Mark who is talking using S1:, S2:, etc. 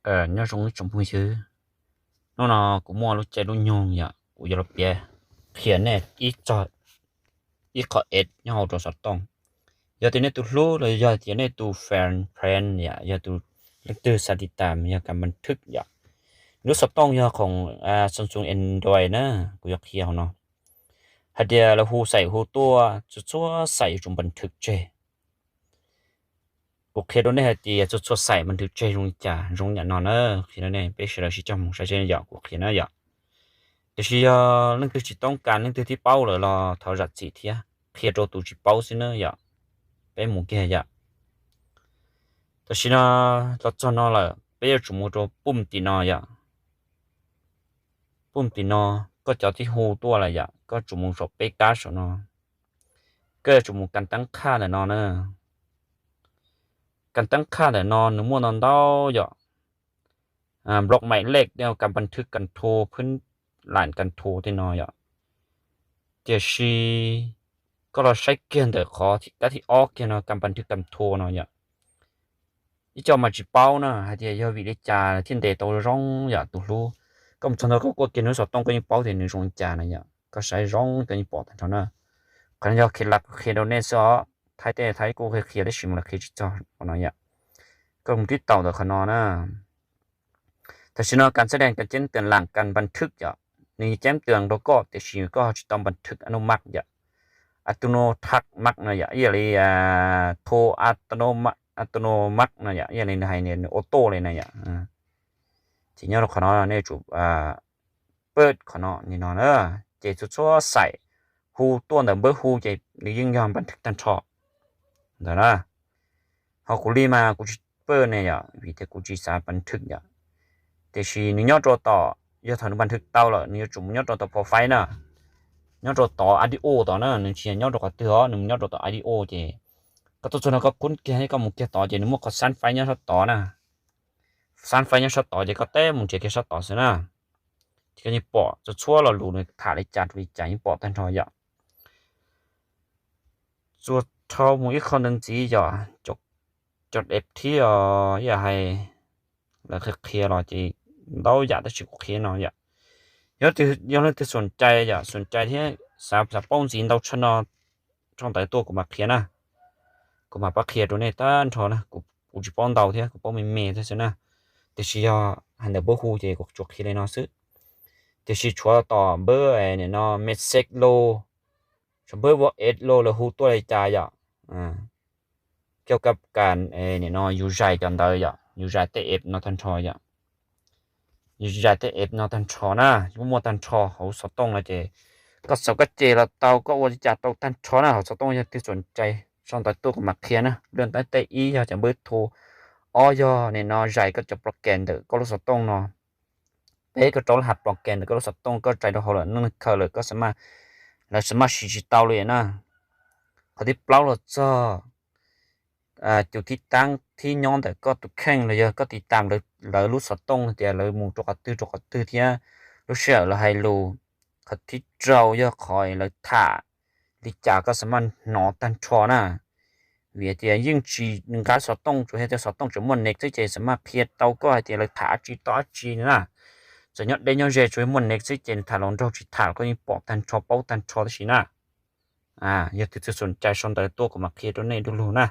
S1: nhớ trong trong vui chứ nó cũng mua lúc chơi lúc nhung vậy cũng giờ bia khiển này ít có ít nhau cho sát tông giờ thì này tụi lú rồi giờ thì này tụi friend vậy giờ tụi từ sát đi tạm giờ cầmบันทึกvậy nếu sát tông giờของSamsung Androidนะกูอยากเขียวเนาะฮัดเดียแล้วหูใส่หูตัวชัวใส่จงบันทึกเจกูเคยโดนเนี่ยที่ชัวใส่บันทึกเจรงอย่างนอนคือนั่นเองเป็นสิ่งที่จำใช้เจนอยากกูเคยนะอยาก แต่ที่เรื่องที่ต้องการเรื่องที่เป้าเลยเราทอรัดสิที่เพียรตัวที่เป้าสินะอย่าเป็นหมู่แก่อย่าแต่ที่เราจะนอละเป็นจุดมุ่งตัวปุ่มตีนออย่าปุ่มตีนอก็จะที่หูตัวอะไรอย่าก็จุดมุ่งตัวเป็นการสนอก็จุดมุ่งการตั้งค่าเลยนอเนอะการตั้งค่าเลยนอนหรือมั่วนอนเต้าอย่าบล็อกหมายเลขเดียวการบันทึกการโทรพื้นหลานการโทรที่นออย่าเดี๋ยวชีก็เราใช้เกณฑ์เด็กขอที่การที่ออกเกณฑ์การบันทึกการโทรเนาะอย่าอีเจ้ามาจีเป้านะหาเดียววิริจาที่เด็กตัวร้องอย่าตัวรู้ก็มันเราก็กดเกณฑ์นู้นสอดต้องก็ยังเป้าเด็กหนึ่งร้องจานะอย่าก็ใช้ร้องก็ยังปอดเท่านั้นคนเราเขียนหลักเขียนเราเนี่ยซอไทยกูเคยเขียนได้ชิมหลักเขียนจิตจ่อเนาะอย่าก็มันที่เต่าแต่ขนอนะแต่ชิโนการแสดงการแจ้งเตือนหลังการบันทึกอย่านี่แจ้งเตือนเราก็แต่ชิก็จะต้องบันทึกอนุมัติอย่าอัตโนทักมักนะอย่าอย่างนี้โทรอัตโนมัตินะอย่างนี้ในเนี่ยออโต้เลยนะอย่าทีนี้เราขอเนี่ยจุเปิดขอนี่นอนเจจุดชัวใส่หูตัวเดิมเบอร์หูเจนี่ยิ่งยอมบันทึกตันชอบเดี๋ยวนะเขาคุรีมากูจะเปิดเนี่ยอย่าวิธีกูจะสาบันทึกอย่าแต่ชีนี่ยอดต่อยอดถอนบันทึกเต้าเลยนี่จุ่มยอดต่อโปรไฟล์นะnhớ rồi tỏ audio tỏ nó nên chỉ nhớ rồi cái thứ đó nhớ rồi tỏ audio chứ cái tôi cho nó có cuốn kia hay có một cái tỏ chứ nếu mà có san file nhớ tỏ nè san file nhớ tỏ thì có té một cái tỏ xí nè thì cái như bỏ cho chua là lù này thả lại chặt vì chả như bỏ tan thôi vậy cho thâu một ít con đơn gì giờ chụp chụp đẹp thì giờ hay là cái kia rồi thì đâu giờ tới chụp kia nó vậyย้อนที่สนใจอย่าสนใจที่สาป้องสินเราชนะช่องแต่ตัวกูมาเคลียนะกูมาปักเคลียตัวนี้ต้านทอนะกูจะป้องเดาที่กูป้องไม่เมย์ที่สุดนะแต่ชีหันเดอร์เบอร์ฮูเจกูจกเคลียเนาะซึแต่ชีชัวต่อเบอร์เนี่ยเนาะเมสเซกโลชัวเบอร์ว่า8 โลแล้วฮูตัวอะไรจ่ายอ่ะเกี่ยวกับการเนี่ยเนาะยูใจกันได้อ่ะยูใจเตะเนาะทันทอยอ่ะอยู่ใจแต่เอฟนอตันชอนะยุ่งมัวตันชอเขาสตงเลยเจก็สก็เจเราเตาก็ว่าจะเตาตันชอนะเขาสตงยังที่สนใจช่องตัดตัวกับมาเคียนะเรื่องแต่อีอยากจะเบิดโทรอ้อยเนี่ยนอใจก็จะโปรแกรมเด็กก็รู้สตงเนาะเป๊ก็จะรหัสโปรแกรมเด็กก็รู้สตงก็ใจเราเขาเลยนั่นเขาเลยก็สามารถแล้วสามารถชี้เตาเลยนะเขาที่เปล่าเราจะจุดที่ตั้งที่ย้อนแต่ก็ตุกแข่งเลยก็ติดตามเลยรู้สตงแต่เลยมุงจกตื้อที่รู้เชื่อเลยให้รู้เขาที่เราเยอะคอยเลยถ่าดิจากก็สามารถหนอตันชอนะเวียเดียยิ่งจีหนึ่งการสตงจุดให้จะสตงจุดมันเน็กจะสามารถเพียรเตาก็ให้เดียเลยถ่าจีต่อจีนะจะยอดได้ยอดเจช่วยมันเน็กจะถ่าลงเราจีถ่าก็ยิ่งปอกตันชอเป้าตันชอที่นะอยากที่จะสนใจชนแต่ตัวก็มาเพียรตัวนี้ดูนะ